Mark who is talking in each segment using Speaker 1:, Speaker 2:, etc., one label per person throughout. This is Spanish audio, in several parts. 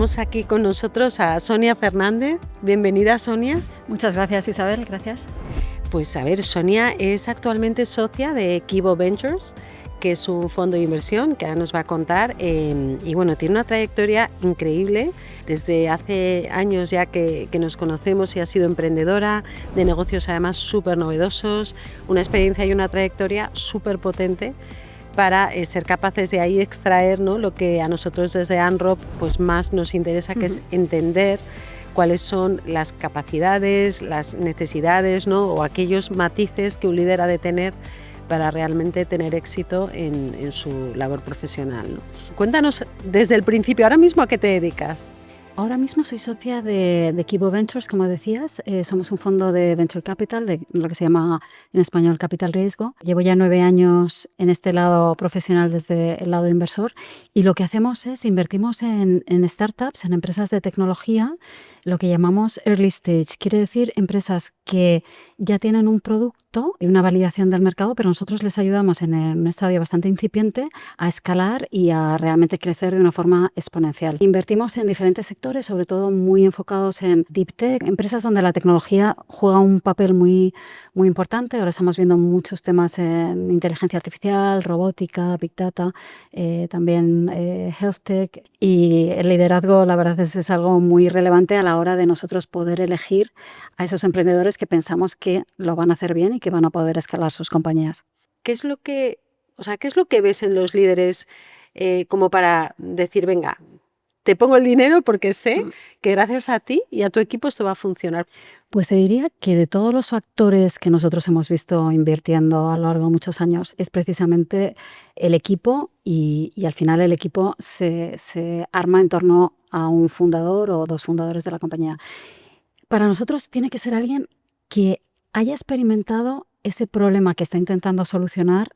Speaker 1: tenemos aquí con nosotros a Sonia Fernández. Bienvenida, Sonia.
Speaker 2: Muchas gracias, Isabel. Gracias.
Speaker 1: Pues a ver, Sonia es actualmente socia de Equivo Ventures, que es un fondo de inversión que ahora nos va a contar. Y bueno, tiene una trayectoria increíble. Desde hace años ya que nos conocemos y ha sido emprendedora de negocios además súper novedosos, una experiencia y una trayectoria súper potente para ser capaces de ahí extraer, ¿no?, lo que a nosotros desde ANROP pues más nos interesa, que es entender cuáles son las capacidades, las necesidades, ¿no?, o aquellos matices que un líder ha de tener para realmente tener éxito en su labor profesional, ¿no? Cuéntanos desde el principio, ahora mismo, ¿a qué te dedicas?
Speaker 2: Ahora mismo soy socia de Equivo Ventures, como decías. Somos un fondo de Venture Capital, de lo que se llama en español Capital Riesgo. Llevo ya 9 años en este lado profesional desde el lado inversor, y lo que hacemos es invertimos en startups, en empresas de tecnología, lo que llamamos early stage. Quiere decir empresas que ya tienen un producto y una validación del mercado, pero nosotros les ayudamos en un estadio bastante incipiente a escalar y a realmente crecer de una forma exponencial. Invertimos en diferentes sectores, sobre todo muy enfocados en deep tech, empresas donde la tecnología juega un papel muy, muy importante. Ahora estamos viendo muchos temas en inteligencia artificial, robótica, big data, también health tech, y el liderazgo, la verdad, es algo muy relevante a la hora de nosotros poder elegir a esos emprendedores que pensamos que lo van a hacer bien y que van a poder escalar sus compañías.
Speaker 1: ¿Qué es lo que ves en los líderes como para decir, venga, te pongo el dinero porque sé que gracias a ti y a tu equipo esto va a funcionar?
Speaker 2: Pues te diría que de todos los factores que nosotros hemos visto invirtiendo a lo largo de muchos años, es precisamente el equipo, y al final el equipo se arma en torno a un fundador o 2 fundadores de la compañía. Para nosotros tiene que ser alguien que haya experimentado ese problema que está intentando solucionar,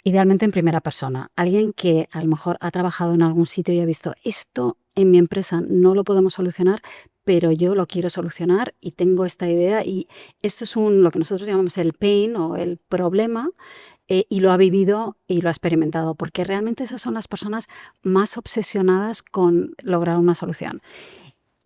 Speaker 2: idealmente en primera persona. Alguien que a lo mejor ha trabajado en algún sitio y ha visto, esto en mi empresa no lo podemos solucionar, pero yo lo quiero solucionar y tengo esta idea, y esto es lo que nosotros llamamos el pain o el problema, y lo ha vivido y lo ha experimentado, porque realmente esas son las personas más obsesionadas con lograr una solución.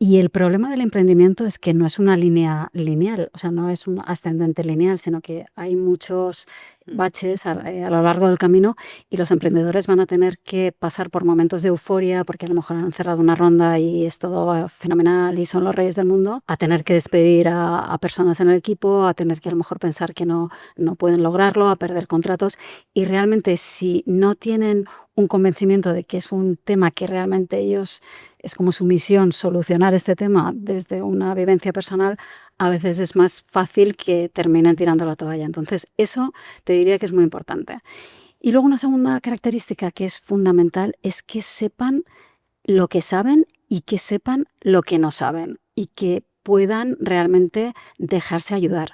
Speaker 2: Y el problema del emprendimiento es que no es una línea lineal, o sea, no es un ascendente lineal, sino que hay muchos baches a lo largo del camino, y los emprendedores van a tener que pasar por momentos de euforia porque a lo mejor han cerrado una ronda y es todo fenomenal y son los reyes del mundo, a tener que despedir a personas en el equipo, a tener que a lo mejor pensar que no pueden lograrlo, a perder contratos, y realmente si no tienen un convencimiento de que es un tema que realmente ellos, es como su misión solucionar este tema desde una vivencia personal, a veces es más fácil que terminen tirando la toalla. Entonces, eso te diría que es muy importante. Y luego una segunda característica que es fundamental es que sepan lo que saben y que sepan lo que no saben, y que puedan realmente dejarse ayudar.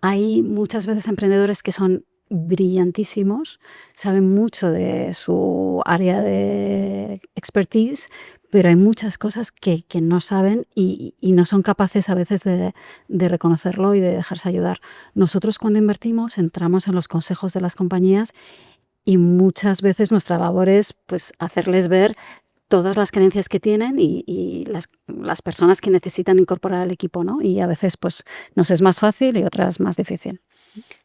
Speaker 2: Hay muchas veces emprendedores que son brillantísimos, saben mucho de su área de expertise, pero hay muchas cosas que no saben y no son capaces a veces de reconocerlo y de dejarse ayudar. Nosotros, cuando invertimos, entramos en los consejos de las compañías, y muchas veces nuestra labor es pues hacerles ver todas las creencias que tienen y las personas que necesitan incorporar al equipo, ¿no? Y a veces pues nos es más fácil y otras más difícil.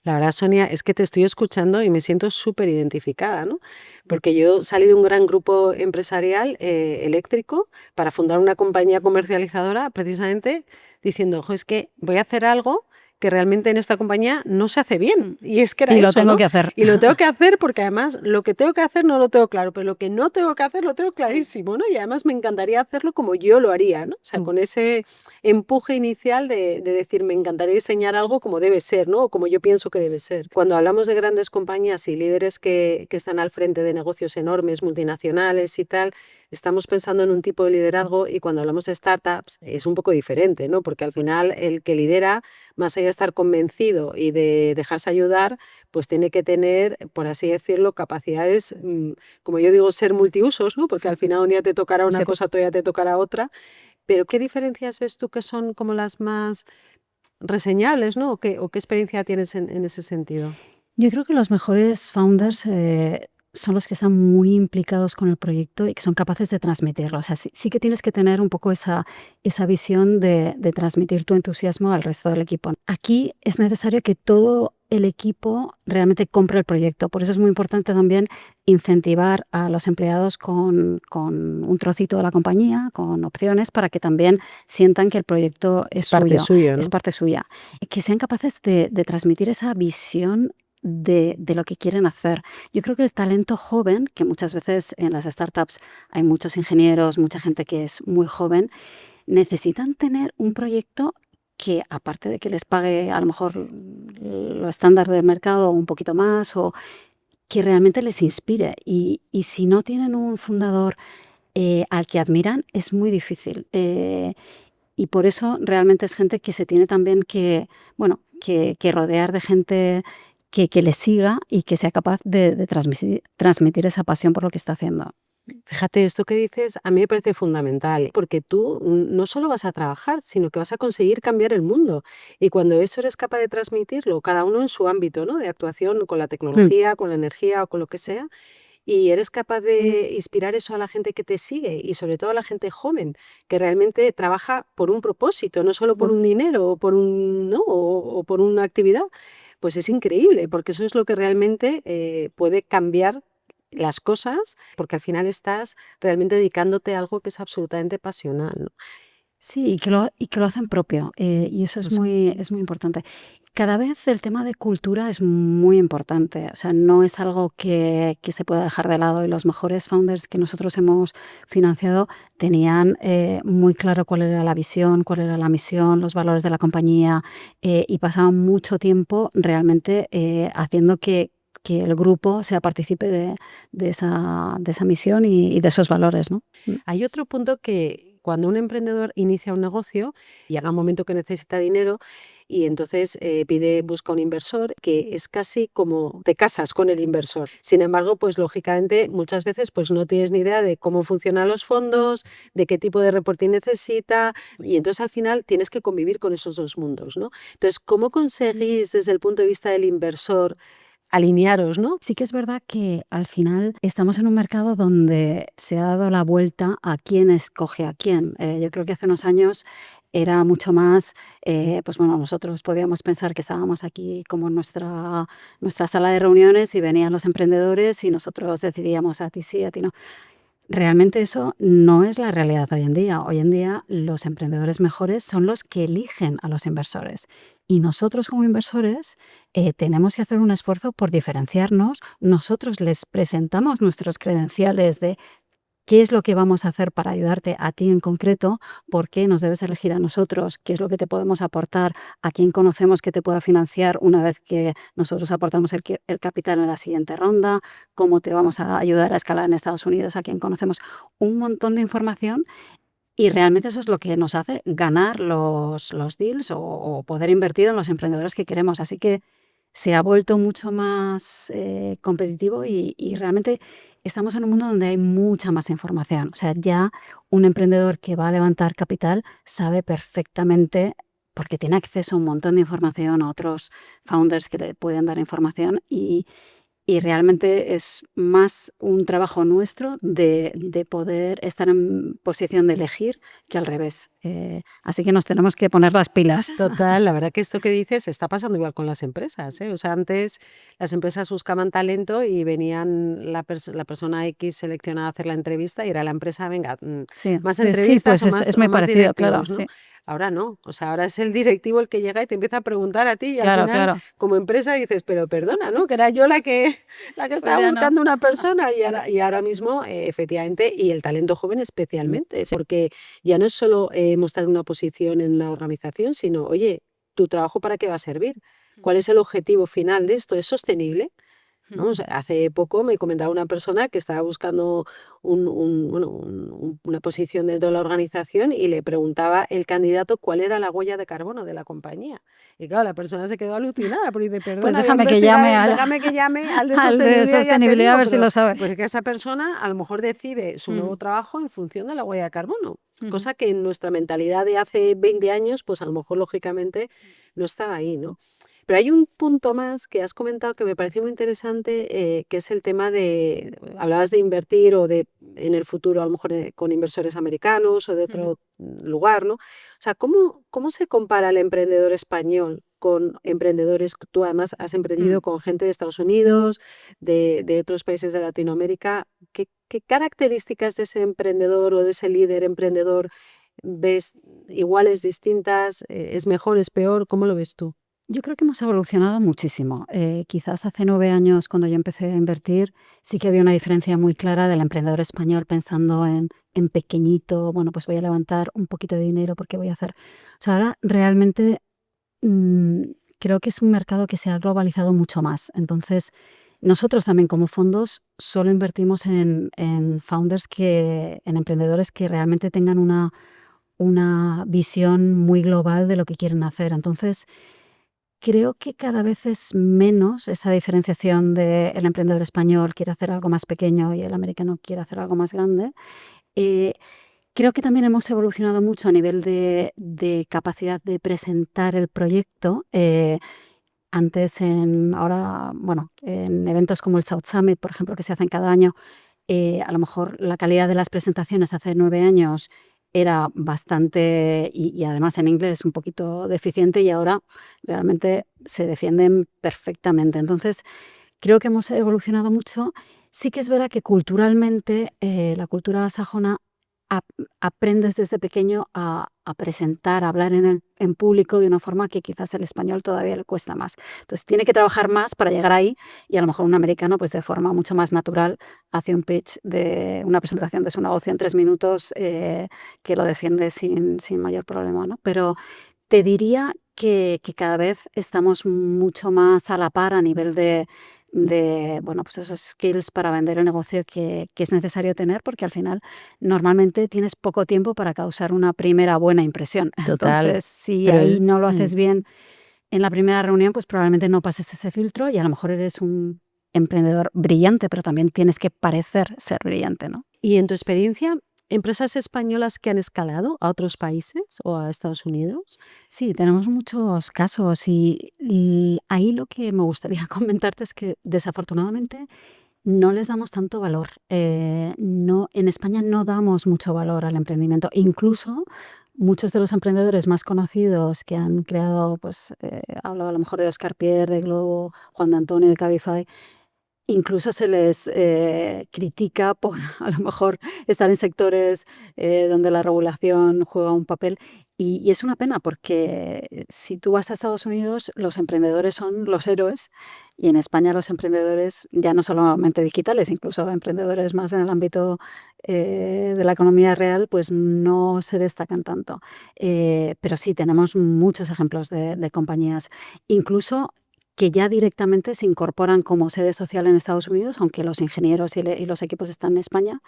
Speaker 1: La verdad, Sonia, es que te estoy escuchando y me siento súper identificada, ¿no? Porque yo salí de un gran grupo empresarial eléctrico para fundar una compañía comercializadora, precisamente diciendo, ojo, es que voy a hacer algo que realmente en esta compañía no se hace bien. Y es que era
Speaker 2: Y
Speaker 1: eso,
Speaker 2: lo tengo
Speaker 1: ¿no?
Speaker 2: que hacer.
Speaker 1: Y lo tengo que hacer porque además lo que tengo que hacer no lo tengo claro, pero lo que no tengo que hacer lo tengo clarísimo, ¿no? Y además me encantaría hacerlo como yo lo haría, ¿no? O sea, con ese empuje inicial de decir, me encantaría diseñar algo como debe ser, ¿no? O como yo pienso que debe ser. Cuando hablamos de grandes compañías y líderes que están al frente de negocios enormes, multinacionales y tal, estamos pensando en un tipo de liderazgo, y cuando hablamos de startups es un poco diferente, ¿no? Porque al final el que lidera, más allá de estar convencido y de dejarse ayudar, pues tiene que tener, por así decirlo, capacidades, como yo digo, ser multiusos, ¿no? Porque al final un día te tocará una cosa, otro día te tocará otra. Pero ¿qué diferencias ves tú que son como las más reseñables, ¿no? ¿O qué experiencia tienes en ese sentido?
Speaker 2: Yo creo que los mejores founders son los que están muy implicados con el proyecto y que son capaces de transmitirlo. O sea, sí que tienes que tener un poco esa visión de transmitir tu entusiasmo al resto del equipo. Aquí es necesario que todo el equipo realmente compre el proyecto. Por eso es muy importante también incentivar a los empleados con un trocito de la compañía, con opciones, para que también sientan que el proyecto es
Speaker 1: parte
Speaker 2: suyo,
Speaker 1: suyo,
Speaker 2: es
Speaker 1: ¿no?
Speaker 2: parte suya. Y que sean capaces de transmitir esa visión de lo que quieren hacer. Yo creo que el talento joven, que muchas veces en las startups hay muchos ingenieros, mucha gente que es muy joven, necesitan tener un proyecto que, aparte de que les pague a lo mejor lo estándar del mercado un poquito más, o que realmente les inspire. Y si no tienen un fundador al que admiran, es muy difícil. Y por eso realmente es gente que se tiene también que rodear de gente que le siga y que sea capaz de transmitir esa pasión por lo que está haciendo.
Speaker 1: Fíjate, esto que dices a mí me parece fundamental, porque tú no solo vas a trabajar, sino que vas a conseguir cambiar el mundo. Y cuando eso eres capaz de transmitirlo, cada uno en su ámbito, ¿no? De actuación, con la
Speaker 2: Mm.
Speaker 1: tecnología, con la energía o con lo que sea, y eres capaz de inspirar eso a la gente que te sigue y sobre todo a la gente joven, que realmente trabaja por un propósito, no solo por un dinero o por ¿no? o por una actividad, pues es increíble, porque eso es lo que realmente puede cambiar las cosas, porque al final estás realmente dedicándote a algo que es absolutamente pasional, ¿no?
Speaker 2: Sí, y que lo hacen propio, y eso
Speaker 1: Pues
Speaker 2: es muy importante. Cada vez el tema de cultura es muy importante, o sea, no es algo que se pueda dejar de lado, y los mejores founders que nosotros hemos financiado tenían muy claro cuál era la visión, cuál era la misión, los valores de la compañía, y pasaban mucho tiempo realmente haciendo que el grupo sea partícipe de esa misión y de esos valores, ¿no?
Speaker 1: hay otro punto que cuando un emprendedor inicia un negocio, llega un momento que necesita dinero y entonces busca un inversor, que es casi como te casas con el inversor. Sin embargo, pues lógicamente muchas veces pues no tienes ni idea de cómo funcionan los fondos, de qué tipo de reporting necesita, y entonces al final tienes que convivir con esos dos mundos, ¿no? Entonces, ¿cómo conseguís desde el punto de vista del inversor alinearos, ¿no?
Speaker 2: Sí que es verdad que al final estamos en un mercado donde se ha dado la vuelta a quién escoge a quién. Yo creo que hace unos años era mucho más, pues bueno, nosotros podíamos pensar que estábamos aquí como en nuestra sala de reuniones y venían los emprendedores y nosotros decidíamos a ti sí, a ti no. Realmente eso no es la realidad hoy en día. Hoy en día los emprendedores mejores son los que eligen a los inversores. Y nosotros como inversores tenemos que hacer un esfuerzo por diferenciarnos. Nosotros les presentamos nuestros credenciales de qué es lo que vamos a hacer para ayudarte a ti en concreto, por qué nos debes elegir a nosotros, qué es lo que te podemos aportar, a quién conocemos que te pueda financiar una vez que nosotros aportamos el capital en la siguiente ronda, cómo te vamos a ayudar a escalar en Estados Unidos, a quién conocemos, un montón de información. Y realmente eso es lo que nos hace ganar los deals o poder invertir en los emprendedores que queremos. Así que se ha vuelto mucho más competitivo y realmente estamos en un mundo donde hay mucha más información. O sea, ya un emprendedor que va a levantar capital sabe perfectamente, porque tiene acceso a un montón de información, a otros founders que le pueden dar información, y realmente es más un trabajo nuestro de poder estar en posición de elegir que al revés. Así que nos tenemos que poner las pilas.
Speaker 1: Total, la verdad que esto que dices está pasando igual con las empresas, ¿eh? O sea, antes las empresas buscaban talento y venían la persona X seleccionada a hacer la entrevista y era la empresa, venga,
Speaker 2: Sí,
Speaker 1: más
Speaker 2: sí,
Speaker 1: entrevistas
Speaker 2: pues
Speaker 1: o
Speaker 2: es muy
Speaker 1: más
Speaker 2: parecido, claro,
Speaker 1: directivos, ¿no?
Speaker 2: sí.
Speaker 1: Ahora no, o sea, ahora es el directivo el que llega y te empieza a preguntar a ti y al
Speaker 2: Claro,
Speaker 1: final
Speaker 2: claro.
Speaker 1: como empresa dices, pero perdona, ¿no? Que era yo la que
Speaker 2: Pues
Speaker 1: estaba
Speaker 2: ya no.
Speaker 1: buscando una persona y ahora mismo, efectivamente, y el talento joven especialmente, porque ya no es solo mostrar una posición en la organización, sino, oye, ¿tu trabajo para qué va a servir? ¿Cuál es el objetivo final de esto? ¿Es sostenible? ¿No? O sea, hace poco me comentaba una persona que estaba buscando una posición dentro de la organización y le preguntaba el candidato cuál era la huella de carbono de la compañía. Y claro, la persona se quedó alucinada porque dice,
Speaker 2: Pues
Speaker 1: perdona, voy a
Speaker 2: déjame que
Speaker 1: investigar,
Speaker 2: llame
Speaker 1: déjame que llame al de
Speaker 2: al de
Speaker 1: sostenibilidad, ya te
Speaker 2: sostenibilidad a
Speaker 1: digo,
Speaker 2: ver si
Speaker 1: pero
Speaker 2: lo sabe.
Speaker 1: pues es que esa persona a lo mejor decide su nuevo trabajo en función de la huella de carbono, cosa que en nuestra mentalidad de hace 20 años, pues a lo mejor lógicamente no estaba ahí, ¿no? Pero hay un punto más que has comentado que me parece muy interesante, que es el tema hablabas de invertir en el futuro a lo mejor con inversores americanos o de
Speaker 2: Ujú.
Speaker 1: otro lugar, ¿no? O sea, ¿cómo se compara el emprendedor español con emprendedores? Tú además has emprendido
Speaker 2: Mm.
Speaker 1: con gente de Estados Unidos, de otros países de Latinoamérica. ¿Qué características de ese emprendedor o de ese líder emprendedor ves iguales, distintas? ¿Es mejor, es peor? ¿Cómo lo ves tú?
Speaker 2: Yo creo que hemos evolucionado muchísimo. Quizás hace 9 años, cuando yo empecé a invertir, sí que había una diferencia muy clara del emprendedor español pensando en pequeñito, bueno, pues voy a levantar un poquito de dinero porque voy a hacer. O sea, ahora realmente mm, creo que es un mercado que se ha globalizado mucho más. Entonces, nosotros también como fondos solo invertimos en founders en emprendedores que realmente tengan una visión muy global de lo que quieren hacer. Entonces, creo que cada vez es menos esa diferenciación de el emprendedor español quiere hacer algo más pequeño y el americano quiere hacer algo más grande. Eh, Creo que también hemos evolucionado mucho a nivel de capacidad de presentar el proyecto. Ahora, bueno, en eventos como el South Summit, por ejemplo, que se hacen cada año, a lo mejor la calidad de las presentaciones hace 9 años era bastante, y además en inglés, un poquito deficiente, y ahora realmente se defienden perfectamente. Entonces, creo que hemos evolucionado mucho. Sí que es verdad que culturalmente, la cultura sajona, ap- aprendes desde pequeño a presentar, a hablar en público de una forma que quizás el español todavía le cuesta más. Entonces, tiene que trabajar más para llegar ahí, y a lo mejor un americano, pues de forma mucho más natural, hace un pitch de una presentación de su negocio en 3 minutos, que lo defiende sin mayor problema, ¿no? Pero te diría que cada vez estamos mucho más a la par a nivel bueno, pues esos skills para vender el negocio que es necesario tener, porque al final normalmente tienes poco tiempo para causar una primera buena impresión.
Speaker 1: Total.
Speaker 2: Entonces, si
Speaker 1: Pero
Speaker 2: ahí
Speaker 1: es,
Speaker 2: no lo
Speaker 1: mm.
Speaker 2: haces bien en la primera reunión, pues probablemente no pases ese filtro y a lo mejor eres un emprendedor brillante, pero también tienes que parecer ser brillante, ¿no?
Speaker 1: ¿Y en tu experiencia, empresas españolas que han escalado a otros países o a Estados Unidos?
Speaker 2: Sí, tenemos muchos casos ahí lo que me gustaría comentarte es que desafortunadamente no les damos tanto valor. No, en España no damos mucho valor al emprendimiento. Incluso muchos de los emprendedores más conocidos que han creado, pues hablo a lo mejor de Oscar Pierre, de Globo, Juan de Antonio, de Cabify. Incluso se les critica por a lo mejor estar en sectores donde la regulación juega un papel, y es una pena porque si tú vas a Estados Unidos, los emprendedores son los héroes, y en España los emprendedores, ya no solamente digitales, incluso emprendedores más en el ámbito de la economía real, pues no se destacan tanto. Pero sí, tenemos muchos ejemplos de compañías, incluso que ya directamente se incorporan como sede social en Estados Unidos, aunque los ingenieros y los equipos están en España,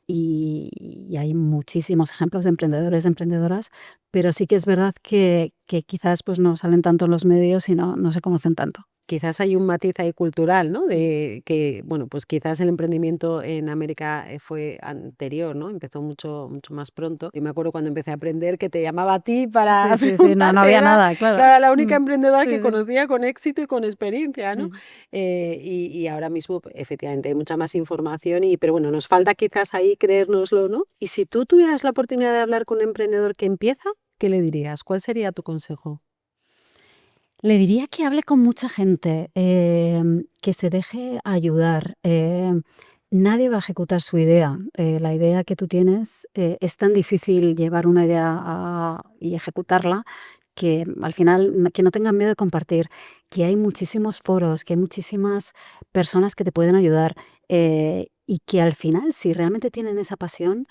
Speaker 2: y hay muchísimos ejemplos de emprendedores, de emprendedoras, pero sí que es verdad que quizás pues no salen tanto en los medios y no se conocen tanto.
Speaker 1: Quizás hay un matiz ahí cultural, ¿no? De que, bueno, pues quizás el emprendimiento en América fue anterior, ¿no? Empezó mucho, mucho más pronto. Y me acuerdo cuando empecé a aprender que te llamaba a ti para
Speaker 2: Sí, sí, sí, no
Speaker 1: preguntarte,
Speaker 2: había
Speaker 1: era,
Speaker 2: nada, claro.
Speaker 1: claro, la única emprendedora que
Speaker 2: Sí, sí.
Speaker 1: conocía con éxito y con experiencia, ¿no?
Speaker 2: Mm.
Speaker 1: Y ahora mismo, pues, efectivamente, hay mucha más información, pero bueno, nos falta quizás ahí creérnoslo, ¿no? Y si tú tuvieras la oportunidad de hablar con un emprendedor que empieza, ¿qué le dirías? ¿Cuál sería tu consejo?
Speaker 2: Le diría que hable con mucha gente, que se deje ayudar. Nadie va a ejecutar su idea. La idea que tú tienes, es tan difícil llevar una idea y ejecutarla, que al final que no tengan miedo de compartir, que hay muchísimos foros, que hay muchísimas personas que te pueden ayudar, y que al final, si realmente tienen esa pasión,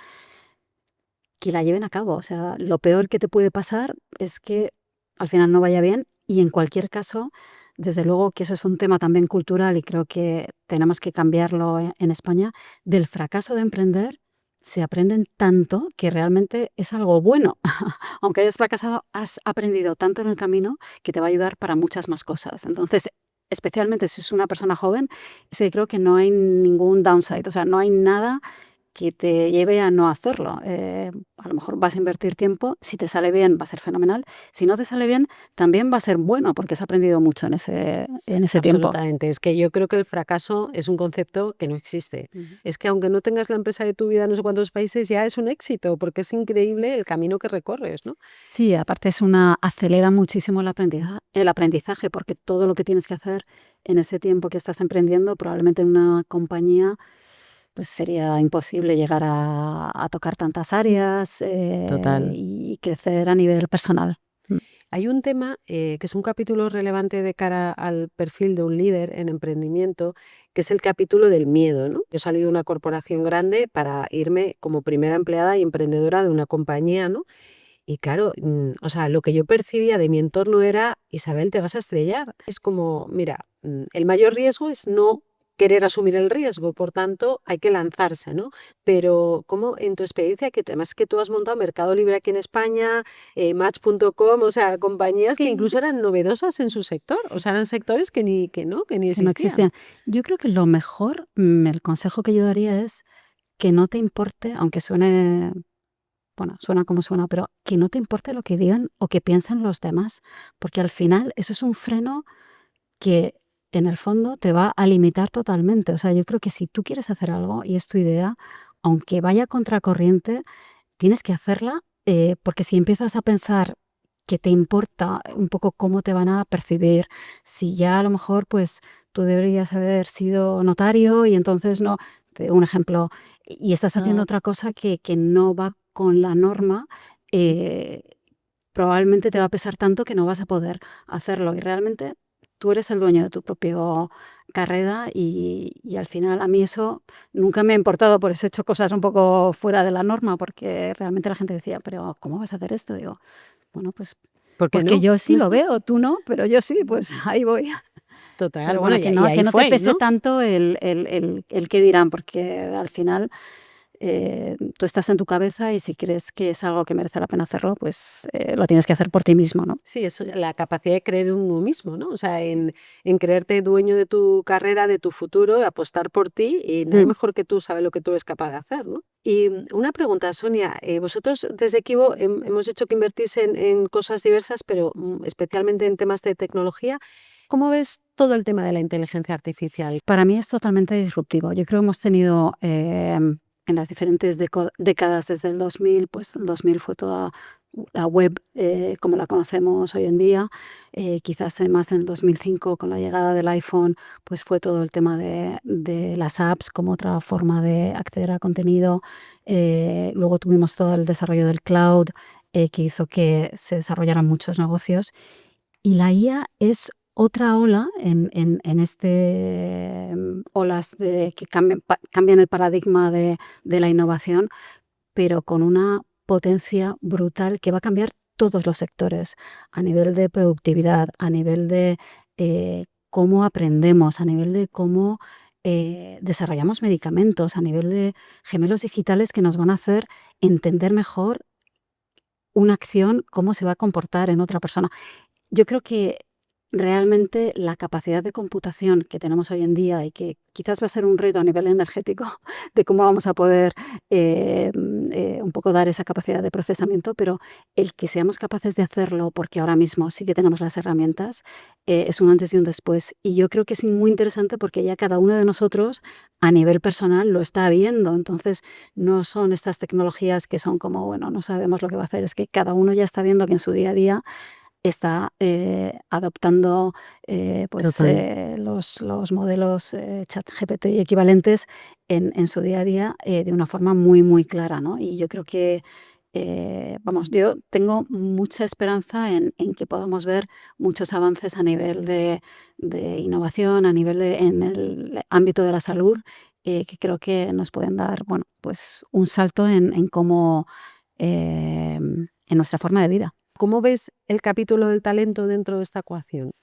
Speaker 2: que la lleven a cabo. O sea, lo peor que te puede pasar es que al final no vaya bien, y en cualquier caso, desde luego que eso es un tema también cultural y creo que tenemos que cambiarlo en España. Del fracaso de emprender se aprenden tanto que realmente es algo bueno. Aunque hayas fracasado, has aprendido tanto en el camino que te va a ayudar para muchas más cosas. Entonces, especialmente si es una persona joven, sí, creo que no hay ningún downside, o sea, no hay nada que te lleve a no hacerlo. A lo mejor vas a invertir tiempo, si te sale bien va a ser fenomenal, si no te sale bien también va a ser bueno porque has aprendido mucho en ese tiempo.
Speaker 1: Absolutamente. Es que yo creo que el fracaso es un concepto que no existe. Es que aunque no tengas la empresa de tu vida en no sé cuántos países, ya es un éxito, porque es increíble el camino que recorres, ¿no?
Speaker 2: Sí, aparte acelera muchísimo el aprendizaje, porque todo lo que tienes que hacer en ese tiempo que estás emprendiendo, probablemente en una compañía, pues sería imposible llegar a tocar tantas áreas
Speaker 1: Total.
Speaker 2: y crecer a nivel personal.
Speaker 1: Hay un tema que es un capítulo relevante de cara al perfil de un líder en emprendimiento, que es el capítulo del miedo, ¿no? Yo salí de una corporación grande para irme como primera empleada y emprendedora de una compañía, ¿no? Y claro, o sea, lo que yo percibía de mi entorno era, Isabel, te vas a estrellar. Es como, mira, el mayor riesgo es no querer asumir el riesgo, por tanto, hay que lanzarse, ¿no? Pero, ¿cómo en tu experiencia, que además que tú has montado Mercado Libre aquí en España, Match.com, o sea, compañías que incluso eran novedosas en su sector, o sea, eran sectores que ni
Speaker 2: no
Speaker 1: existían.
Speaker 2: existían. Yo creo que lo mejor, el consejo que yo daría es que no te importe, aunque suene, bueno, suena como suena, pero que no te importe lo que digan o que piensen los demás, porque al final eso es un freno que en el fondo te va a limitar totalmente. O sea, yo creo que si tú quieres hacer algo y es tu idea, aunque vaya contracorriente, tienes que hacerla, porque si empiezas a pensar que te importa un poco cómo te van a percibir, si ya a lo mejor pues tú deberías haber sido notario y entonces no, un ejemplo, y estás haciendo otra cosa que no va con la norma, eh, probablemente te va a pesar tanto que no vas a poder hacerlo. Y realmente tú eres el dueño de tu propia carrera y al final a mí eso nunca me ha importado, por eso he hecho cosas un poco fuera de la norma, porque realmente la gente decía, pero ¿cómo vas a hacer esto? Digo, bueno, pues
Speaker 1: ¿Por qué
Speaker 2: porque
Speaker 1: no?
Speaker 2: yo sí lo veo, tú no, pero yo sí, pues ahí voy.
Speaker 1: Total,
Speaker 2: Pero
Speaker 1: bueno,
Speaker 2: bueno,
Speaker 1: y ahí
Speaker 2: que no te
Speaker 1: fue,
Speaker 2: pese
Speaker 1: ¿no?
Speaker 2: tanto el qué dirán, porque al final tú estás en tu cabeza y si crees que es algo que merece la pena hacerlo, pues lo tienes que hacer por ti mismo, ¿no?
Speaker 1: Sí, eso, la capacidad de creer en uno mismo, ¿no? O sea, en creerte dueño de tu carrera, de tu futuro, apostar por ti y nadie mejor que tú sabe lo que tú eres capaz de hacer, ¿no? Y una pregunta, Sonia, vosotros desde Equivo hemos hecho que invertís en cosas diversas, pero especialmente en temas de tecnología. ¿Cómo ves todo el tema de la inteligencia artificial?
Speaker 2: Para mí es totalmente disruptivo. Yo creo que hemos tenido en las diferentes décadas desde el 2000, pues el 2000 fue toda la web como la conocemos hoy en día. Quizás más en el 2005 con la llegada del iPhone, pues fue todo el tema de las apps como otra forma de acceder a contenido. Luego tuvimos todo el desarrollo del cloud que hizo que se desarrollaran muchos negocios. Y la IA es otra ola en olas que cambian el paradigma de la innovación, pero con una potencia brutal que va a cambiar todos los sectores, a nivel de productividad, a nivel de cómo aprendemos, a nivel de cómo desarrollamos medicamentos, a nivel de gemelos digitales que nos van a hacer entender mejor una acción, cómo se va a comportar en otra persona. Yo creo que realmente la capacidad de computación que tenemos hoy en día y que quizás va a ser un reto a nivel energético de cómo vamos a poder un poco dar esa capacidad de procesamiento, pero el que seamos capaces de hacerlo, porque ahora mismo sí que tenemos las herramientas, es un antes y un después. Y yo creo que es muy interesante porque ya cada uno de nosotros a nivel personal lo está viendo. Entonces no son estas tecnologías que son como, bueno, no sabemos lo que va a hacer, es que cada uno ya está viendo que en su día a día está adoptando
Speaker 1: Total.
Speaker 2: los modelos ChatGPT y equivalentes en su día a día de una forma muy, muy clara, ¿no? Y yo creo que, vamos, yo tengo mucha esperanza en que podamos ver muchos avances a nivel de innovación, a nivel en el ámbito de la salud, que creo que nos pueden dar, bueno, pues un salto en cómo, en nuestra forma de vida.
Speaker 1: ¿Cómo ves el capítulo del talento dentro de esta ecuación?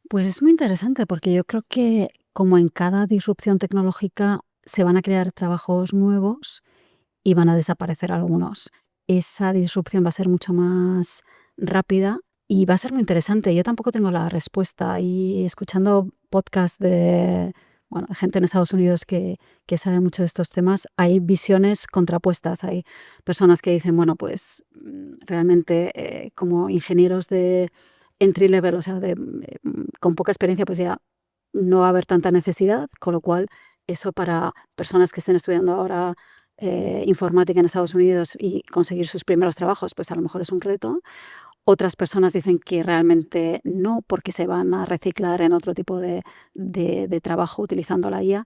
Speaker 2: Pues es muy interesante porque yo creo que como en cada disrupción tecnológica se van a crear trabajos nuevos y van a desaparecer algunos. Esa disrupción va a ser mucho más rápida y va a ser muy interesante. Yo tampoco tengo la respuesta y escuchando podcasts bueno, gente en Estados Unidos que sabe mucho de estos temas, hay visiones contrapuestas. Hay personas que dicen, bueno, pues realmente como ingenieros de entry level, o sea, con poca experiencia, pues ya no va a haber tanta necesidad, con lo cual eso para personas que estén estudiando ahora informática en Estados Unidos y conseguir sus primeros trabajos, pues a lo mejor es un reto. Otras personas dicen que realmente no, porque se van a reciclar en otro tipo de trabajo utilizando la IA.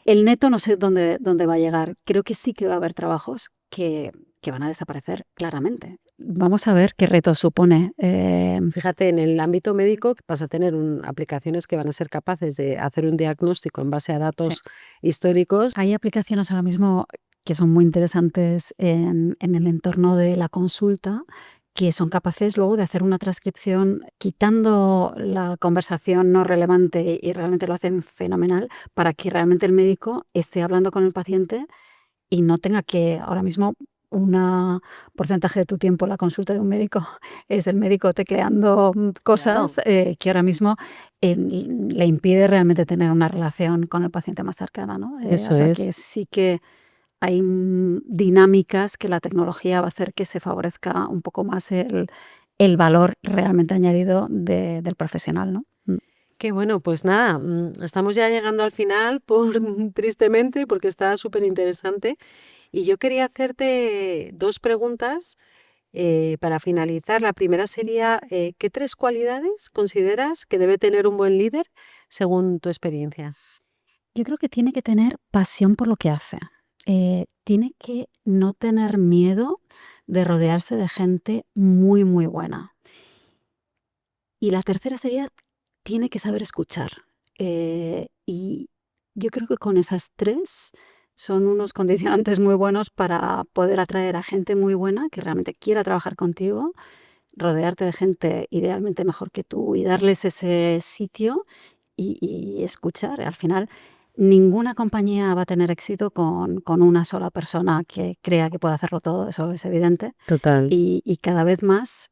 Speaker 2: El neto no sé dónde va a llegar. Creo que sí que va a haber trabajos que van a desaparecer claramente. Vamos a ver qué reto supone.
Speaker 1: Fíjate, en el ámbito médico vas a tener aplicaciones que van a ser capaces de hacer un diagnóstico en base a datos históricos.
Speaker 2: Hay aplicaciones ahora mismo que son muy interesantes en el entorno de la consulta, que son capaces luego de hacer una transcripción quitando la conversación no relevante, y realmente lo hacen fenomenal para que realmente el médico esté hablando con el paciente y no tenga que, ahora mismo, un porcentaje de tu tiempo la consulta de un médico es el médico tecleando cosas que ahora mismo le impide realmente tener una relación con el paciente más cercana, ¿no?
Speaker 1: Eso
Speaker 2: o sea
Speaker 1: es.
Speaker 2: que sí que hay dinámicas que la tecnología va a hacer que se favorezca un poco más el valor realmente añadido del profesional, ¿no?
Speaker 1: Qué bueno, pues nada, estamos ya llegando al final, tristemente, porque está súper interesante. Y yo quería hacerte 2 preguntas para finalizar. La primera sería, ¿qué 3 cualidades consideras que debe tener un buen líder según tu experiencia?
Speaker 2: Yo creo que tiene que tener pasión por lo que hace. Tiene que no tener miedo de rodearse de gente muy, muy buena. Y la tercera sería, tiene que saber escuchar. Y yo creo que con esas 3 son unos condicionantes muy buenos para poder atraer a gente muy buena que realmente quiera trabajar contigo, rodearte de gente idealmente mejor que tú y darles ese sitio y escuchar. Al final, ninguna compañía va a tener éxito con una sola persona que crea que puede hacerlo todo, eso es evidente.
Speaker 1: Total.
Speaker 2: Y cada vez más,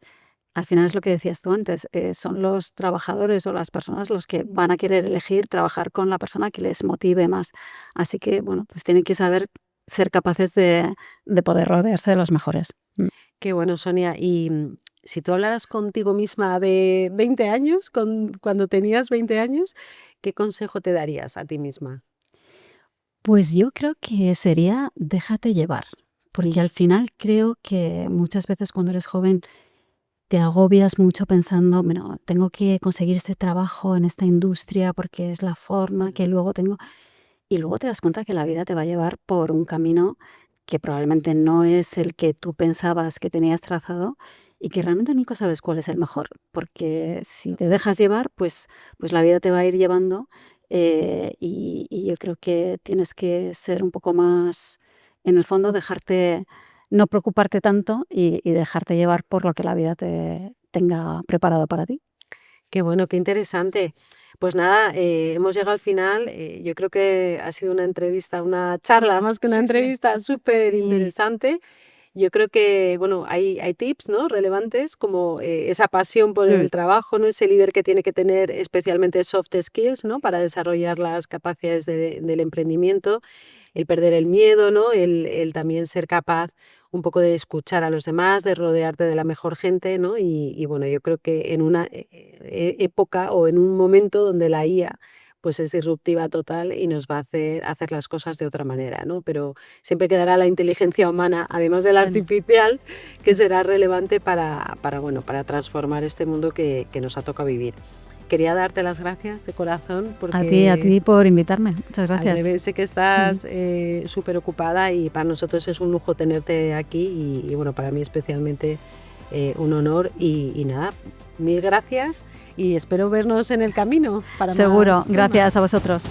Speaker 2: al final es lo que decías tú antes, son los trabajadores o las personas los que van a querer elegir trabajar con la persona que les motive más. Así que, bueno, pues tienen que saber ser capaces de poder rodearse de los mejores.
Speaker 1: Qué bueno, Sonia. Y si tú hablaras contigo misma de 20 años, cuando tenías 20 años, ¿qué consejo te darías a ti misma?
Speaker 2: Pues yo creo que sería déjate llevar, porque al final creo que muchas veces cuando eres joven te agobias mucho pensando, bueno, tengo que conseguir este trabajo en esta industria porque es la forma que luego tengo. Y luego te das cuenta que la vida te va a llevar por un camino que probablemente no es el que tú pensabas que tenías trazado y que realmente nunca sabes cuál es el mejor, porque si te dejas llevar, pues la vida te va a ir llevando y yo creo que tienes que ser un poco más, en el fondo, no preocuparte tanto y dejarte llevar por lo que la vida te tenga preparado para ti.
Speaker 1: Qué bueno, qué interesante. Pues nada, hemos llegado al final. Yo creo que ha sido una entrevista, una charla más que una
Speaker 2: Sí, sí.
Speaker 1: entrevista súper
Speaker 2: Sí.
Speaker 1: interesante. Yo creo que, bueno, hay tips, ¿no? Relevantes como esa pasión por el trabajo, ¿no? Ese líder que tiene que tener especialmente soft skills, ¿no? Para desarrollar las capacidades del emprendimiento, el perder el miedo, ¿no? El también ser capaz un poco de escuchar a los demás, de rodearte de la mejor gente, ¿no? Y bueno, yo creo que en una época o en un momento donde la IA pues es disruptiva total y nos va a hacer las cosas de otra manera, ¿no? Pero siempre quedará la inteligencia humana, además de la
Speaker 2: Bueno.
Speaker 1: artificial, que será relevante para transformar este mundo que nos ha tocado vivir. Quería darte las gracias de corazón porque
Speaker 2: A ti por invitarme. Muchas
Speaker 1: al
Speaker 2: gracias.
Speaker 1: revés, sé que estás súper ocupada y para nosotros es un lujo tenerte aquí y bueno, para mí especialmente un honor y nada, mil gracias y espero vernos en el camino para más
Speaker 2: Seguro.
Speaker 1: temas.
Speaker 2: Gracias a vosotros.